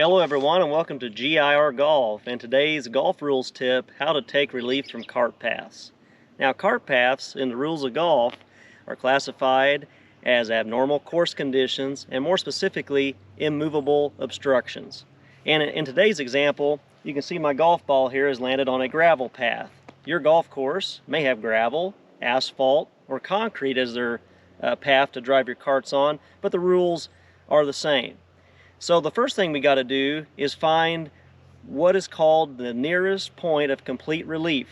Hello everyone and welcome to GIR Golf and today's golf rules tip, how to take relief from cart paths. Now cart paths in the rules of golf are classified as abnormal course conditions and more specifically immovable obstructions. And in today's example you can see my golf ball here has landed on a gravel path. Your golf course may have gravel, asphalt, or concrete as their path to drive your carts on, but the rules are the same. So the first thing we got to do is find what is called the nearest point of complete relief.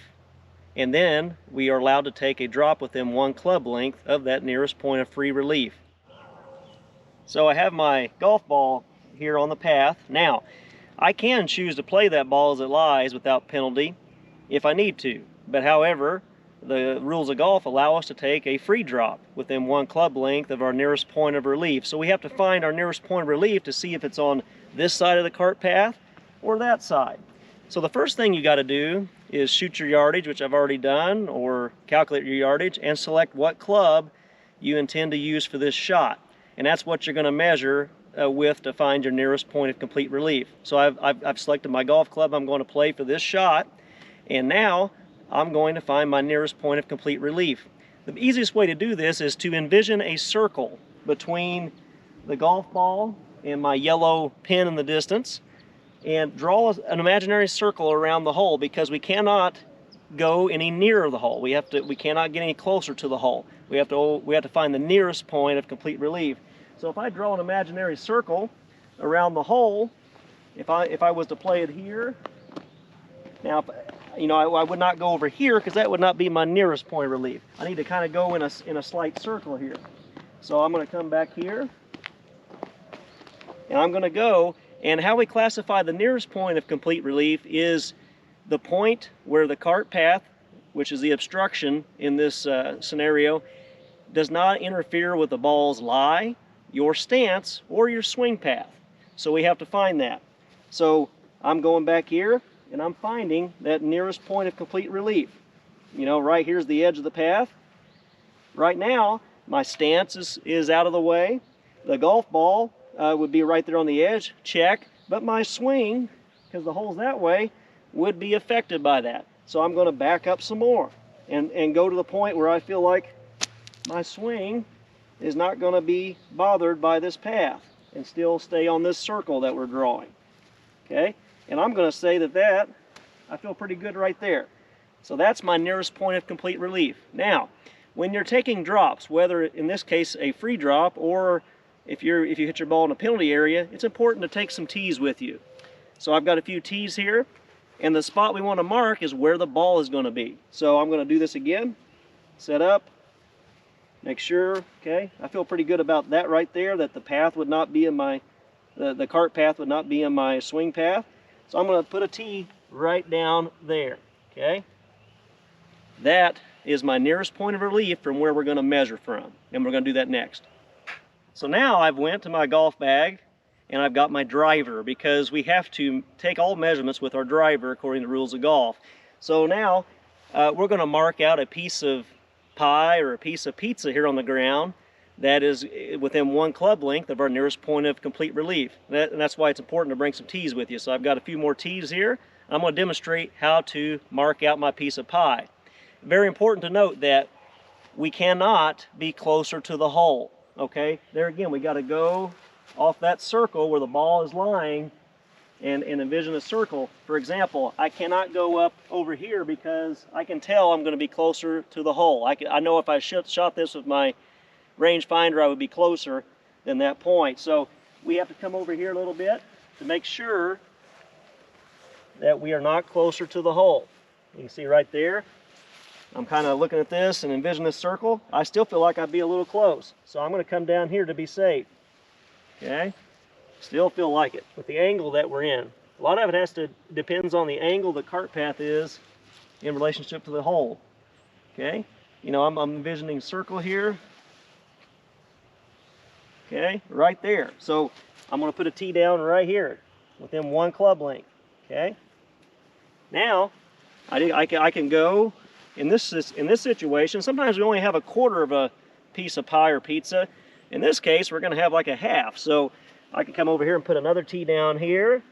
And then we are allowed to take a drop within one club length of that nearest point of free relief. So I have my golf ball here on the path. Now, I can choose to play that ball as it lies without penalty if I need to. But however, the rules of golf allow us to take a free drop within one club length of our nearest point of relief. So we have to find our nearest point of relief to see if it's on this side of the cart path or that side. So the first thing you got to do is shoot your yardage, which I've already done, or calculate your yardage and select what club you intend to use for this shot. And that's what you're going to measure with to find your nearest point of complete relief. So I've selected my golf club I'm going to play for this shot, and now I'm going to find my nearest point of complete relief. The easiest way to do this is to envision a circle between the golf ball and my yellow pin in the distance, and draw an imaginary circle around the hole, because we cannot go any nearer the hole. We cannot get any closer to the hole. We have to find the nearest point of complete relief. So if I draw an imaginary circle around the hole, if I was to play it here, now I would not go over here because that would not be my nearest point of relief. I need to kind of go in a slight circle here. So I'm going to come back here and I'm going to go, and how we classify the nearest point of complete relief is the point where the cart path, which is the obstruction in this scenario, does not interfere with the ball's lie, your stance, or your swing path. So we have to find that. So I'm going back here and I'm finding that nearest point of complete relief. Right here's the edge of the path. Right now, my stance is out of the way. The golf ball would be right there on the edge, check. But my swing, because the hole's that way, would be affected by that. So I'm going to back up some more and go to the point where I feel like my swing is not going to be bothered by this path and still stay on this circle that we're drawing. Okay? And I'm going to say that I feel pretty good right there. So that's my nearest point of complete relief. Now, when you're taking drops, whether in this case a free drop or if you hit your ball in a penalty area, it's important to take some tees with you. So I've got a few tees here, and the spot we want to mark is where the ball is going to be. So I'm going to do this again. Set up. Make sure, okay, I feel pretty good about that right there, that the path would not be in my, the cart path would not be in my swing path. So I'm going to put a tee right down there, okay? That is my nearest point of relief from where we're going to measure from, and we're going to do that next. So now I've went to my golf bag and I've got my driver, because we have to take all measurements with our driver according to rules of golf. So now we're going to mark out a piece of pie or a piece of pizza here on the ground that is within one club length of our nearest point of complete relief. And that's why it's important to bring some tees with you. So I've got a few more tees here. I'm going to demonstrate how to mark out my piece of pie. Very important to note that we cannot be closer to the hole. Okay, there again, we got to go off that circle where the ball is lying and envision a circle. For example, I cannot go up over here because I can tell I'm going to be closer to the hole. I know if I shot this with my rangefinder, I would be closer than that point. So we have to come over here a little bit to make sure that we are not closer to the hole. You can see right there, I'm kind of looking at this and envision this circle. I still feel like I'd be a little close. So I'm going to come down here to be safe. Okay? Still feel like it with the angle that we're in. A lot of it depends on the angle the cart path is in relationship to the hole. Okay? I'm envisioning a circle here. Okay? Right there. So I'm going to put a tee down right here within one club length. Okay? Now, I can go in this situation. Sometimes we only have a quarter of a piece of pie or pizza. In this case, we're going to have like a half. So I can come over here and put another tee down here.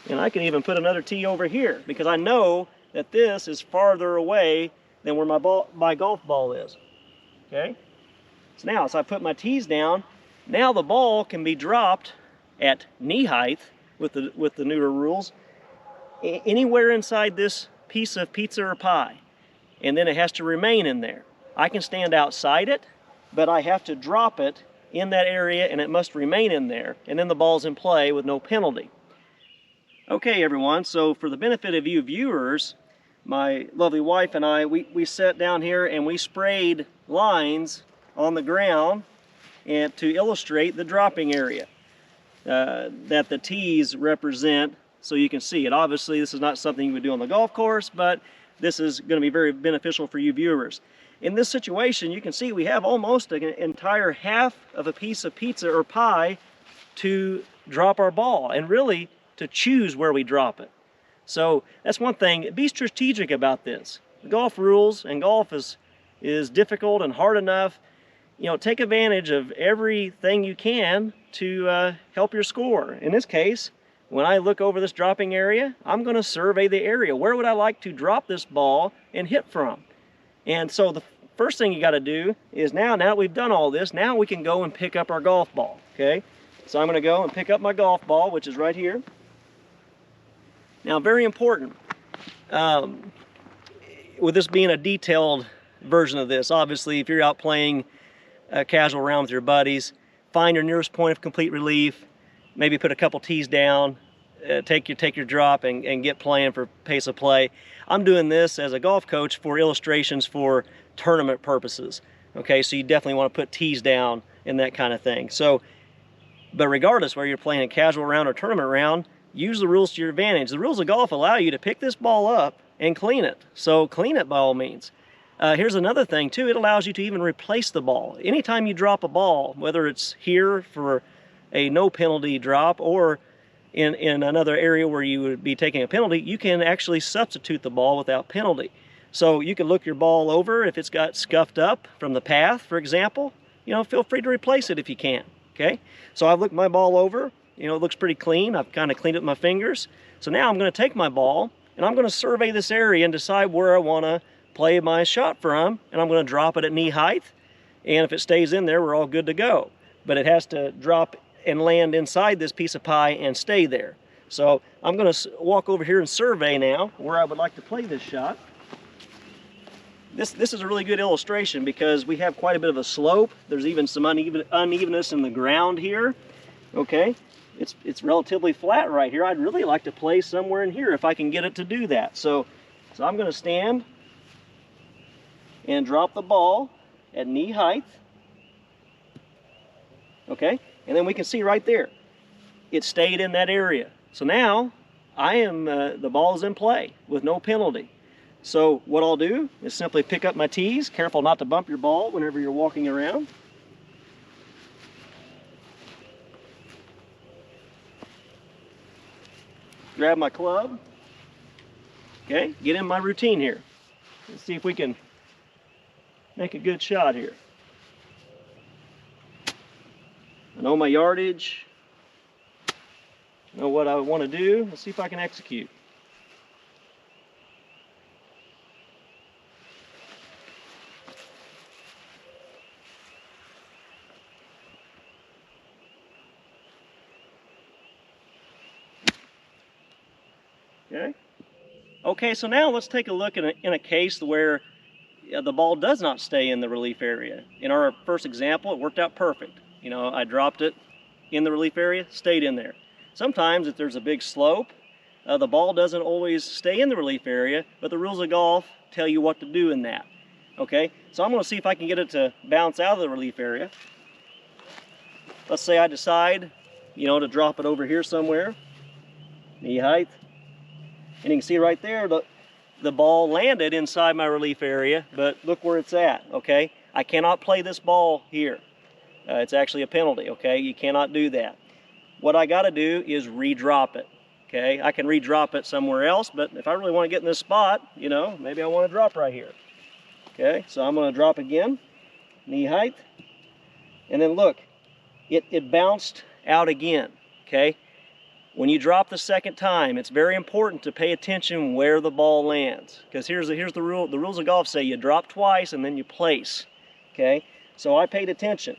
And I can even put another tee over here because I know that this is farther away than where my golf ball is. Okay? So now, as I put my tees down, now the ball can be dropped at knee height with the newer rules anywhere inside this piece of pizza or pie. And then it has to remain in there. I can stand outside it, but I have to drop it in that area and it must remain in there. And then the ball's in play with no penalty. Okay, everyone, so for the benefit of you viewers, my lovely wife and I, we sat down here and we sprayed lines on the ground and to illustrate the dropping area that the tees represent, so you can see it. Obviously, this is not something you would do on the golf course, but this is going to be very beneficial for you viewers. In this situation, you can see we have almost an entire half of a piece of pizza or pie to drop our ball, and really to choose where we drop it. So that's one thing. Be strategic about this. The golf rules, and golf is difficult and hard enough. You know, take advantage of everything you can to help your score. In this case, when I look over this dropping area, I'm going to survey the area. Where would I like to drop this ball and hit from? And so the first thing you got to do is now that we've done all this, now we can go and pick up our golf ball. Okay, so I'm going to go and pick up my golf ball, which is right here. Now, very important, with this being a detailed version of this, obviously if you're out playing a casual round with your buddies, find your nearest point of complete relief, maybe put a couple tees down, take your drop and get playing for pace of play. I'm doing this as a golf coach for illustrations for tournament purposes. Okay, so you definitely want to put tees down and that kind of thing. So, but regardless whether you're playing a casual round or tournament round, use the rules to your advantage. The rules of golf allow you to pick this ball up and clean it. So clean it by all means. Here's another thing too. It allows you to even replace the ball. Anytime you drop a ball, whether it's here for a no penalty drop or in another area where you would be taking a penalty, you can actually substitute the ball without penalty. So you can look your ball over. If it's got scuffed up from the path, for example, you know, feel free to replace it if you can. Okay, so I've looked my ball over. You know, it looks pretty clean. I've kind of cleaned it with my fingers. So now I'm going to take my ball and I'm going to survey this area and decide where I want to play my shot from, and I'm going to drop it at knee height. And if it stays in there, we're all good to go. But it has to drop and land inside this piece of pie and stay there. So I'm going to walk over here and survey now where I would like to play this shot. This is a really good illustration because we have quite a bit of a slope. There's even some unevenness in the ground here. Okay. It's relatively flat right here. I'd really like to play somewhere in here if I can get it to do that. So I'm going to stand and drop the ball at knee height. Okay, and then we can see right there, it stayed in that area. So now the ball is in play with no penalty. So what I'll do is simply pick up my tees. Careful not to bump your ball whenever you're walking around. Grab my club. Okay, get in my routine here. Let's see if we can make a good shot here. I know my yardage. I know what I want to do. Let's see if I can execute. Okay, so now let's take a look in a case where the ball does not stay in the relief area. In our first example, it worked out perfect. You know, I dropped it in the relief area, stayed in there. Sometimes if there's a big slope, the ball doesn't always stay in the relief area, but the rules of golf tell you what to do in that. Okay, so I'm going to see if I can get it to bounce out of the relief area. Let's say I decide, you know, to drop it over here somewhere, knee height. And you can see right there, the ball landed inside my relief area, but look where it's at, okay? I cannot play this ball here. It's actually a penalty, okay? You cannot do that. What I got to do is re-drop it, okay? I can re-drop it somewhere else, but if I really want to get in this spot, you know, maybe I want to drop right here. Okay, so I'm going to drop again, knee height, and then look, it bounced out again, okay? When you drop the second time, it's very important to pay attention where the ball lands, because here's the rule. The rules of golf say you drop twice and then you place, okay? So I paid attention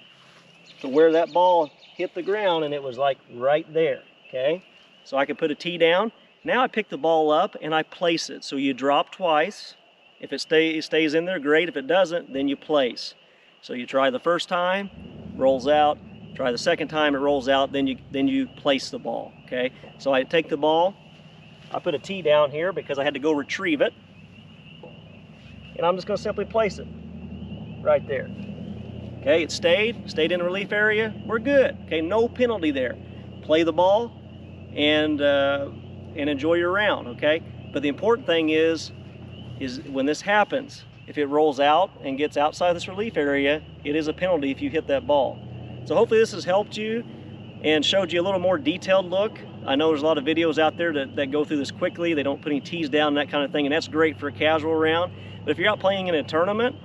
to where that ball hit the ground, and it was like right there, okay? So I could put a tee down. Now I pick the ball up and I place it. So you drop twice. If it stays in there, great. If it doesn't, then you place. So you try the first time, rolls out. Try the second time, it rolls out, then you place the ball, okay? So I take the ball, I put a tee down here because I had to go retrieve it, and I'm just gonna simply place it right there. Okay, it stayed in the relief area, we're good. Okay, no penalty there. Play the ball and enjoy your round, okay? But the important thing is when this happens, if it rolls out and gets outside this relief area, it is a penalty if you hit that ball. So hopefully this has helped you and showed you a little more detailed look. I know there's a lot of videos out there that go through this quickly. They don't put any tees down and that kind of thing, and that's great for a casual round. But if you're out playing in a tournament,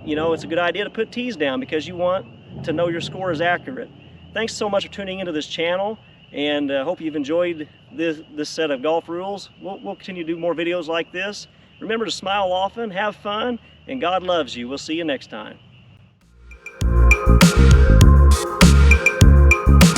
you know, it's a good idea to put tees down because you want to know your score is accurate. Thanks so much for tuning into this channel, and hope you've enjoyed this set of golf rules. We'll continue to do more videos like this. Remember to smile often, have fun, and God loves you. We'll see you next time.